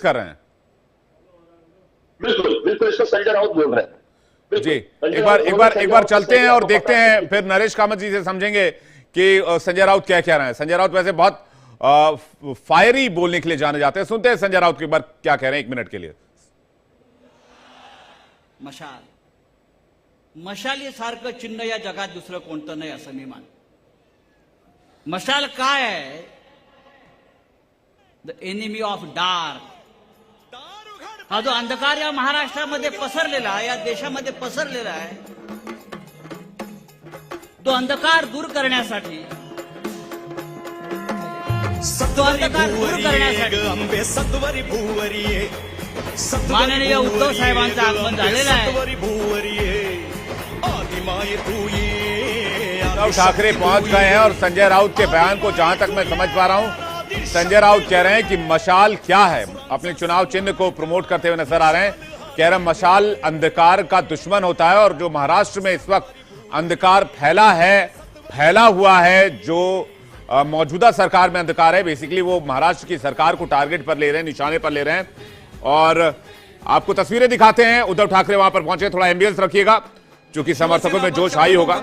कर रहे हैं। बिल्कुल बिल्कुल, इसको संजय राउत बोल रहे हैं जी, एक बार चलते हैं और देखते हैं, फिर नरेश कामत जी से समझेंगे कि संजय राउत क्या कह रहे हैं। संजय राउत वैसे बहुत फायरी बोलने के लिए जाने जाते हैं। सुनते हैं संजय राउत की बार क्या कह रहे हैं 1 मिनट के लिए। मशालीसारखं चिन्ह या जगात दुसरं कोणतं नाही असं मी मानतो। मशाल काय आहे? The enemy of dark. हा जो अंधकार या महाराष्ट्रामध्ये पसरलेला आहे, या देशामध्ये पसरलेला आहे, तो अंधकार दूर करण्यासाठी माननीय उद्धव साहेबांचं आगमन झालेलं आहे। उद्धव ठाकरे पहुंच गए हैं और संजय राउत के बयान को जहां तक मैं समझ पा रहा हूं, संजय राउत कह रहे हैं कि मशाल क्या है, अपने चुनाव चिन्ह को प्रमोट करते हुए नजर आ रहे हैं। कह रहे हैं मशाल अंधकार का दुश्मन होता है और जो महाराष्ट्र में इस वक्त अंधकार फैला हुआ है, जो मौजूदा सरकार में अंधकार है, बेसिकली वो महाराष्ट्र की सरकार को टारगेट पर ले रहे हैं, निशाने पर ले रहे हैं। और आपको तस्वीरें दिखाते हैं। उद्धव ठाकरे वहां पर पहुंचे, थोड़ा एम्बियंस रखिएगा क्योंकि समर्थकों में जोश आई होगा।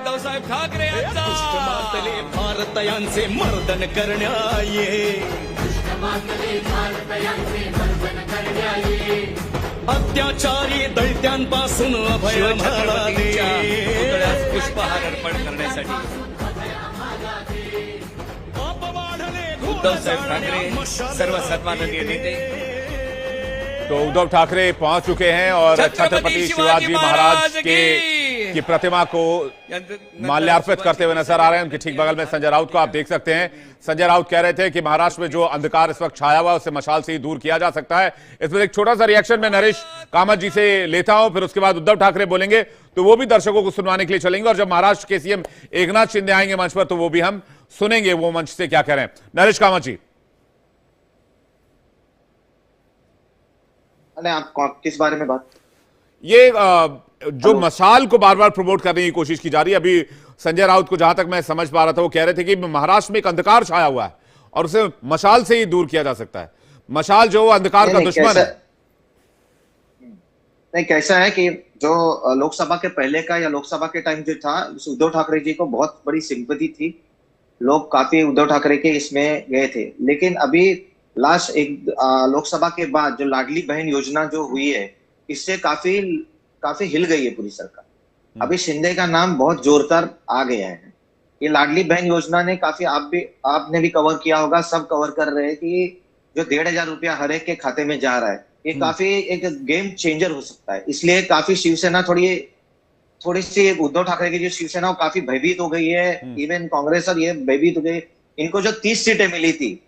मर्दन अत्याचारी दलितांपासून अभय पुष्पहार अर्पण करण्यासाठी उद्धव साहेब ठाकरे सर्व सन्माननीय नेते। तो उद्धव ठाकरे पहुंच चुके हैं और छत्रपति शिवाजी महाराज की प्रतिमा को माल्यार्पित करते हुए नजर आ रहे हैं। उनके ठीक बगल में संजय राउत को आप देख सकते हैं। संजय राउत कह रहे थे कि महाराष्ट्र में जो अंधकार इस वक्त छाया हुआ है उसे मशाल से ही दूर किया जा सकता है। इसमें एक छोटा सा रिएक्शन मैं नरेश कामत जी से लेता हूं, फिर उसके बाद उद्धव ठाकरे बोलेंगे तो वो भी दर्शकों को सुनवाने के लिए चलेंगे, और जब महाराष्ट्र के सीएम एकनाथ शिंदे आएंगे मंच पर तो वो भी हम सुनेंगे वो मंच से क्या कह रहे हैं। नरेश कामत जी, आप किस बारे में बात? ये जो मशाल को बार बार प्रमोट करने की कोशिश की जा रही है, अभी संजय राउत को जहां तक मैं समझ पा रहा था वो कह रहे थे कि महाराष्ट्र में एक अंधकार छाया हुआ है और उसे मशाल से ही दूर किया जा सकता है। मशाल जो अंधकार का दुश्मन है। नहीं, कैसा है कि जो लोकसभा के पहले का या लोकसभा के टाइम जो था, उद्धव ठाकरे जी को बहुत बड़ी सिंपैथी थी, लोग काफी उद्धव ठाकरे के इसमें गए थे। लेकिन अभी लास्ट एक लोकसभा के बाद जो लाडली बहन योजना जो हुई है, इससे काफी हिल गई है पूरी सरकार। अभी शिंदे का नाम बहुत जोरदार आ गया है। ये लाडली बहन योजना ने काफी, आपने भी कवर किया होगा, सब कवर कर रहे हैं कि जो 1,500 रुपया हर एक के खाते में जा रहा है, ये काफी एक गेम चेंजर हो सकता है। इसलिए काफी शिवसेना थोड़ी सी उद्धव ठाकरे की जो शिवसेना काफी भयभीत हो गई है। इवन कांग्रेस और ये भयभीत हो गई। इनको जो 30 सीटें मिली थी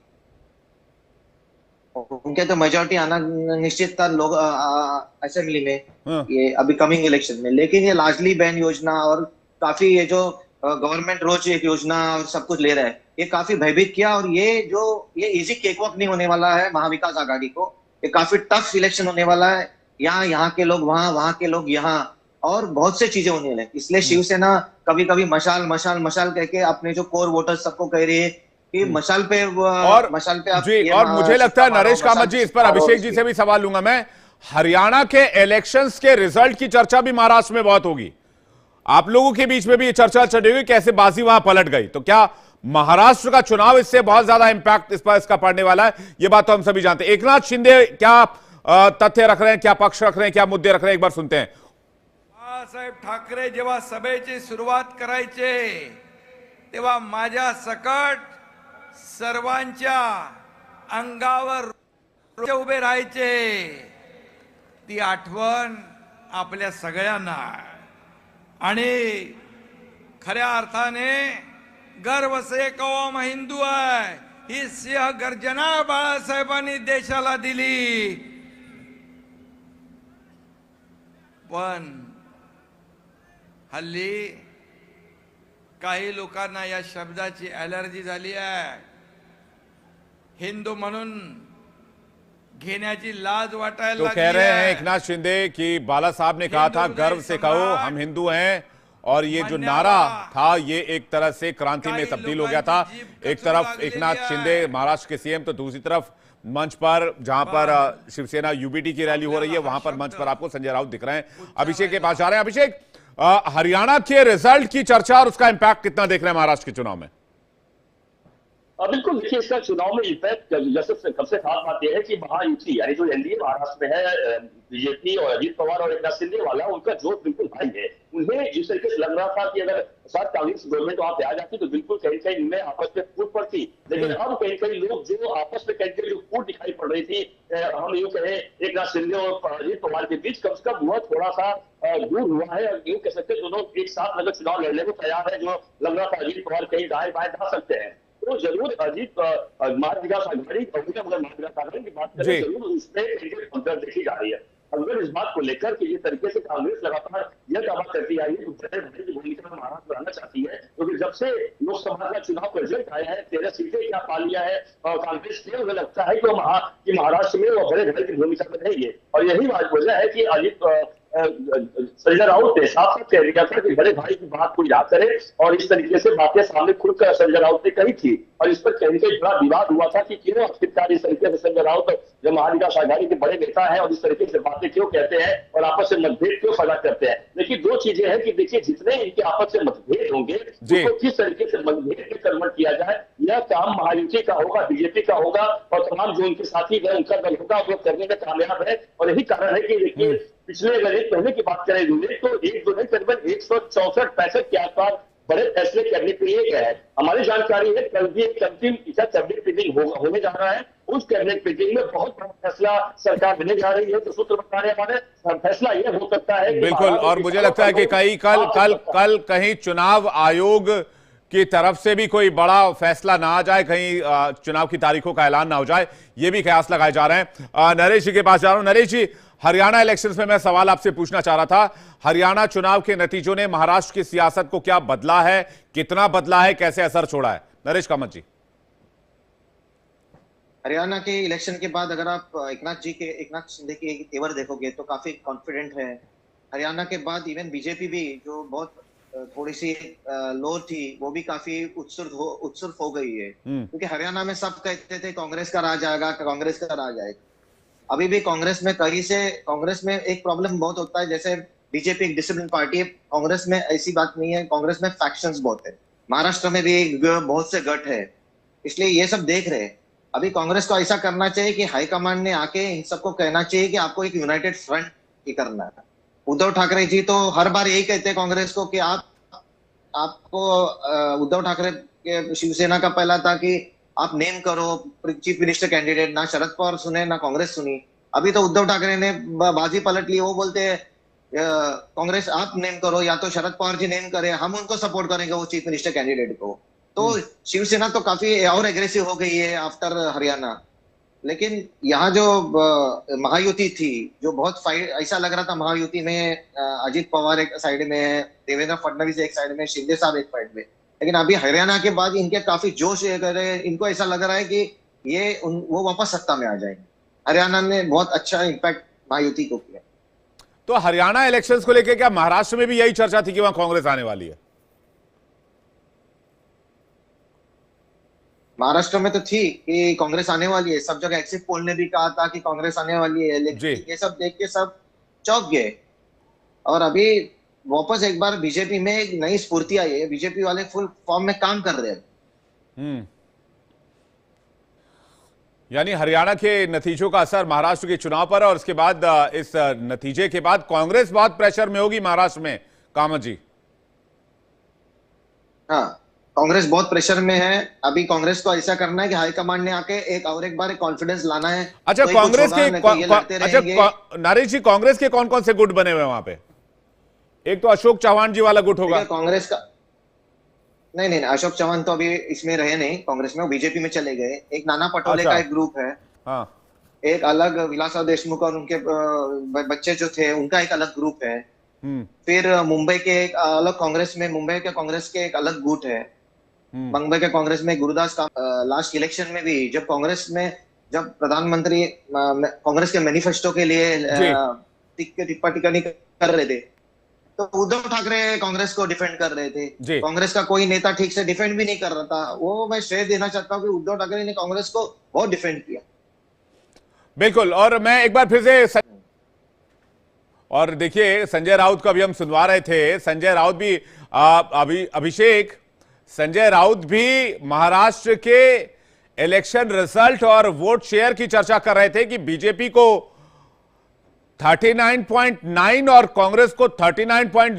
उनके तो मेजोरिटी आना निश्चित था लोग असेंबली में, ये अभी कमिंग इलेक्शन में। लेकिन ये लाडली बहन योजना और काफी ये जो गवर्नमेंट रोज एक योजना और सब कुछ ले रहा है, ये काफी भयभीत किया। और ये इजी केकवॉक नहीं होने वाला है महाविकास आघाड़ी को। ये काफी टफ इलेक्शन होने वाला है। यहाँ के लोग वहां के लोग यहाँ, और बहुत से चीजें होने लगी। इसलिए शिवसेना कभी कभी मशाल मशाल मशाल कह के अपने जो कोर वोटर्स सबको कह रही है कि मशाल पे आप जी। और मुझे लगता है नरेश कामत जी, इस पर अभिषेक जी से भी सवाल लूंगा मैं। हरियाणा के इलेक्शंस के रिजल्ट की चर्चा भी महाराष्ट्र में बहुत होगी। आप लोगों के बीच में भी ये चर्चा चलेगी कैसे बाजी वहां पलट गई। तो क्या महाराष्ट्र का चुनाव इससे बहुत ज्यादा इंपैक्ट इसका पड़ने वाला है? ये बात तो हम सभी जानते हैं। एकनाथ शिंदे क्या तथ्य रख रहे हैं, क्या पक्ष रख रहे हैं, क्या मुद्दे रख रहे हैं, एक बार सुनते हैं। बाळासाहेब ठाकरे जेव्हा सभेची सुरुवात करायचे तेव्हा माझ्या सकट सर्वांच्या अंगावर उभे राहायचे। ती आठवण आपल्या सगळ्यांना, आणि खऱ्या अर्थाने गर्व से कौम हिंदू आहे ही सिंह गर्जना बाळासाहेबांनी देशाला दिली। पण हल्ली काही लोकांना या शब्दाची ॲलर्जी झाली आहे। हिंदू म्हणून घेण्याची लाज वाटायला तो कह रहे हैं एकनाथ शिंदे कि बाला साहब ने कहा था गर्व से कहो हम हिंदू हैं, और ये जो नारा था ये एक तरह से क्रांति में तब्दील हो गया था। एक तरफ एकनाथ शिंदे महाराष्ट्र के सीएम, तो दूसरी तरफ मंच पर, जहां पर शिवसेना यूबीटी की रैली हो रही है, वहां पर मंच पर आपको संजय राउत दिख रहे हैं। अभिषेक के पास जा रहे हैं। अभिषेक, हरियाणा के रिजल्ट की चर्चा और उसका इंपैक्ट कितना देख रहे हैं महाराष्ट्र के चुनाव में? बिल्कुल, देखिए इसका चुनाव में इफेक्ट जैसे सबसे खास बात यह है कि महायुति यानी जो एनडीए महाराष्ट्र में है, बीजेपी और अजीत पवार और एकनाथ शिंदे वाला, उनका जोश बिल्कुल हाई है। उन्हें जिस तरीके से लग रहा था कि अगर शायद कांग्रेस गवर्नमेंट वहां पे आ जाती तो बिल्कुल कहीं कहीं इनमें आपस में फूट पड़ती, लेकिन अब कहीं कहीं लोग जो आपस में कहीं कहीं जो फूट दिखाई पड़ रही थी, हम यूं कहें एकनाथ शिंदे और अजीत पवार के बीच, कम से कम वह थोड़ा सा दूर हुआ है। और यूं कह सकते हैं दोनों एक साथ अगर चुनाव लड़ने को तैयार है। जो लग रहा था अजीत पवार कहीं दाएं बाएं जा सकते हैं, तो जरूर अजीत महाविकास आघाड़ी अगर महाविकास आघाड़ी की बात करें, जरूर उसमें अंतर देखी जा रही है। अगर इस बात को लेकर कि जिस तरीके से कांग्रेस लगातार यह दावा करती आई है कि बड़े भाई की भूमिका में महाराष्ट्र रहना चाहती है, क्योंकि जब से लोकसभा का चुनाव का रिजल्ट आया है, 13 सीटें क्या पा लिया है और कांग्रेस ने, उन्हें लगता है कि महाराष्ट्र में वो बड़े भाई की भूमिका में रहेंगे। और यही वजह है कि अजीत संजय राउत ने साफ साफ कह दिया था कि बड़े भाई की बात कोई याद करे, और इस तरीके से बातें सामने खुलकर संजय राउत ने कही थी। और इस पर कहीं कहीं बड़ा विवाद हुआ था कि क्यों आखिरकार इस तरीके से संजय राउत जो महाविकास आघाड़ी के बड़े नेता है और इस तरीके से बातें क्यों कहते हैं और आपस में मतभेद क्यों पैदा करते हैं। लेकिन दो चीजें हैं कि देखिए, जितने इनके आपस में मतभेद होंगे उसको किस तरीके से मतभेद में कन्वर्ट किया जाए, यह काम महायुति का होगा, बीजेपी का होगा, और तमाम जो उनके साथी है उनका दल होगा, वो करने में कामयाब है। और यही कारण है कि देखिए, पिछले अगर एक महीने की बात करें तो एक दो नहीं, करीबन 164-65 के आसपास बड़े फैसले करने के लिए गए हैं। हमारी जानकारी है कल भी एक अंतिम कैबिनेट मीटिंग होने जा रहा है। उस कैबिनेट मीटिंग में बहुत बड़ा फैसला सरकार लेने जा रही है। तो सूत्र बता रहे हमारे, फैसला ये हो सकता है बिल्कुल। और मुझे लगता है कि कल कहीं चुनाव आयोग की तरफ से भी कोई बड़ा फैसला ना आ जाए, कहीं चुनाव की तारीखों का ऐलान ना हो जाए, ये भी कयास लगाए जा रहे हैं। नरेश जी के पास जा रहा हूं। नरेश जी, हरियाणा इलेक्शंस में मैं सवाल आपसे पूछना चाह रहा था, हरियाणा चुनाव के नतीजों ने महाराष्ट्र की सियासत को क्या बदला है, कितना बदला है, कैसे असर छोड़ा है? नरेश कामत जी। हरियाणा के इलेक्शन के बाद अगर आप एकनाथ शिंदे के तेवर देखोगे तो काफी कॉन्फिडेंट है। हरियाणा के बाद इवन बीजेपी भी, जो बहुत थोड़ी सी लो थी, वो भी काफी उत्सुक हो गई है। क्योंकि हरियाणा में सब कहते थे कांग्रेस का राज आएगा, कांग्रेस का राज आएगा। अभी भी कांग्रेस में एक प्रॉब्लम बहुत होता है। जैसे बीजेपी एक डिसिप्लिन पार्टी है, कांग्रेस में ऐसी बात नहीं है। कांग्रेस में फैक्शंस बहुत है, महाराष्ट्र में भी बहुत से गठ है, इसलिए ये सब देख रहे हैं। अभी कांग्रेस को ऐसा करना चाहिए कि हाईकमांड ने आके इन सबको कहना चाहिए कि आपको एक यूनाइटेड फ्रंट ही करना है। उद्धव ठाकरे जी तो हर बार यही कहते हैं कांग्रेस को कि आपको उद्धव ठाकरे के शिवसेना का पहला था कि आप नेम करो चीफ मिनिस्टर कैंडिडेट, ना शरद पवार सुने ना कांग्रेस सुनी। अभी तो उद्धव ठाकरे ने बाजी पलट ली, वो बोलते हैं कांग्रेस आप नेम करो या तो शरद पवार जी नेम करें, हम उनको सपोर्ट करेंगे वो चीफ मिनिस्टर कैंडिडेट को। तो शिवसेना तो काफी और एग्रेसिव हो गई है आफ्टर हरियाणा। लेकिन यहाँ जो महायुति थी, जो बहुत फाइट, ऐसा लग रहा था महायुति में अजीत पवार एक साइड में है, देवेंद्र फडणवीस एक साइड में, शिंदे साहब एक साइड में। लेकिन अभी हरियाणा के बाद इनके काफी जोश है, इनको ऐसा लग रहा है कि वो वापस सत्ता में आ जाएंगे। हरियाणा ने बहुत अच्छा इम्पैक्ट महायुति को किया। तो हरियाणा इलेक्शंस को लेकर क्या महाराष्ट्र में भी यही चर्चा थी कि वहां कांग्रेस आने वाली है? महाराष्ट्र में तो थी कि कांग्रेस आने वाली है, सब जगह एग्जिट पोल ने भी कहा था कि कांग्रेस आने वाली है, लेकिन ये सब देख के सब चौंक गए। और अभी वापस एक बार बीजेपी में एक नई स्फूर्ति आई है, बीजेपी वाले फुल फॉर्म में काम कर रहे हैं। यानी हरियाणा के नतीजों का असर महाराष्ट्र के चुनाव पर, और उसके बाद इस नतीजे के बाद कांग्रेस बहुत प्रेशर में होगी महाराष्ट्र में, कामत जी। हाँ, कांग्रेस बहुत प्रेशर में है। अभी कांग्रेस को ऐसा करना है कि हाईकमांड ने आके एक बार कॉन्फिडेंस लाना है। अच्छा, कांग्रेस के नरेश जी, कांग्रेस के कौन कौन से गुट बने हुए वहां पे? एक तो अशोक चौहान जी वाला गुट होगा कांग्रेस का। नहीं, अशोक चौहान तो अभी इसमें रहे नहीं कांग्रेस में, वो बीजेपी में चले गए। एक नाना पटोले का एक ग्रुप है। हाँ। एक अलग विलासराव देशमुख और उनके बच्चे जो थे उनका एक अलग ग्रुप है। फिर मुंबई के एक अलग कांग्रेस में, मुंबई के कांग्रेस के एक अलग गुट है। मुंबई के कांग्रेस में गुरुदास का लास्ट इलेक्शन में भी जब प्रधानमंत्री कांग्रेस के मैनिफेस्टो के लिए टिप्पा टिप्पणी कर रहे थे, तो उद्धव ठाकरे कांग्रेस को डिफेंड कर रहे थे। कांग्रेस का कोई नेता ठीक से डिफेंड भी नहीं कर रहा था। वो मैं श्रेय देना चाहता हूँ कि उद्धव ठाकरे ने कांग्रेस को बहुत डिफेंड किया। बिल्कुल। और मैं एक बार फिर से और देखिए संजय राउत को अभी हम सुनवा रहे थे। संजय राउत भी अभिषेक, संजय राउत भी महाराष्ट्र के इलेक्शन रिजल्ट और वोट शेयर की चर्चा कर रहे थे कि बीजेपी को 39.9 और कांग्रेस को 39.0